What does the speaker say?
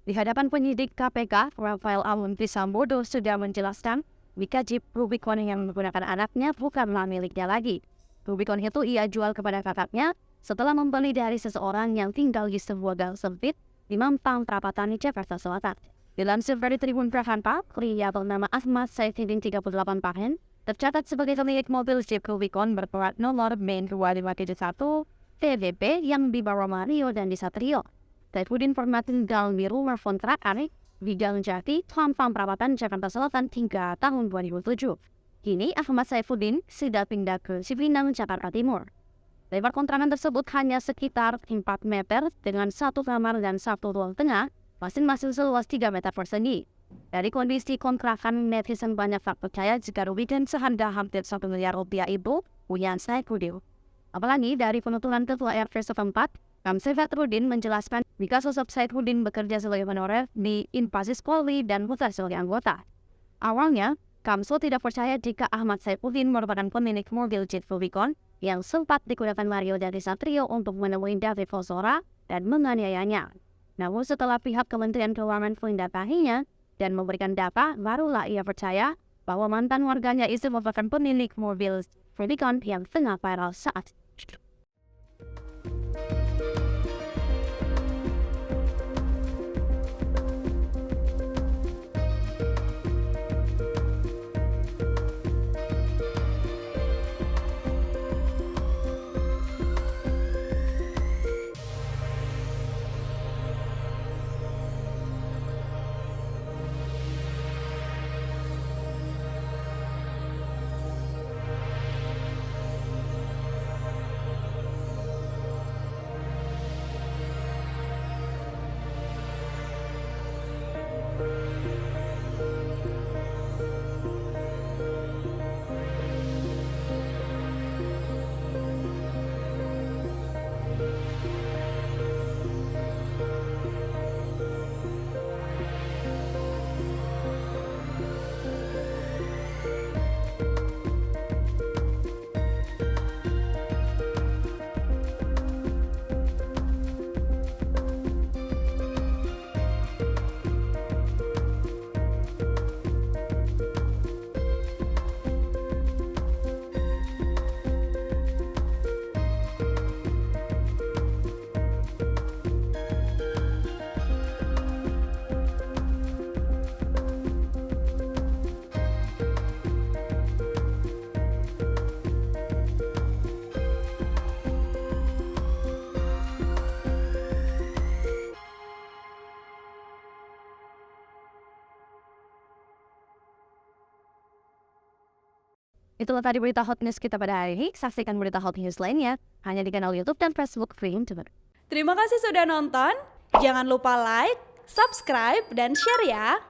Di hadapan penyidik KPK, Rafael Alun Trisambodo sudah menjelaskan jika Jeep Rubicon yang menggunakan anaknya bukanlah miliknya lagi. Rubicon itu ia jual kepada kakaknya setelah membeli dari seseorang yang tinggal di sebuah gang sempit di Mampang Perapatan, Jakarta Selatan. Dilansir dari Tribun Prakanpa, pria bernama Ahmad Saifuddin 38 tahun tercatat sebagai pemilik mobil Jeep Rubicon berplat nomor BN2571 TVP yang dibawa Mario dan Disatrio. Saifuddin pernah tinggal di rumah kontrakan di Gang Jati, Mampang Perapatan, Jakarta Selatan hingga tahun 2007. Kini Ahmad Saifuddin sudah pindah ke Cipinang, Jakarta Timur. Lebar kontrakan tersebut hanya sekitar 4 meter dengan satu kamar dan satu ruang tengah, masing-masing seluas 3 meter persegi. Dari kondisi kontrakan, netizen banyak tak percaya jika Rubicon seharga hampir 1 miliar rupiah itu punya Saifuddin. Apalagi dari penuturan ketua RT setempat, Kamsel Fatrudin menjelaskan jika sosok Saifuddin bekerja sebagai honorer di Inpasis Polri dan bukan sebagai anggota. Awalnya, Kamso tidak percaya jika Ahmad Saifuddin merupakan pemilik mobil Jeep Rubicon yang sempat digunakan Mario dan Disatrio untuk menemui David Ozora dan menganiayanya. Namun setelah pihak Kementerian Keuangan mendatanginya dan memberikan data, barulah ia percaya bahwa mantan warganya itu merupakan pemilik mobil Rubicon yang tengah viral saat itu. Itulah tadi berita hot news kita pada hari ini. Saksikan berita hot news lainnya hanya di kanal YouTube dan Facebook Freedom Tuber. Terima kasih sudah nonton. Jangan lupa like, subscribe, dan share ya.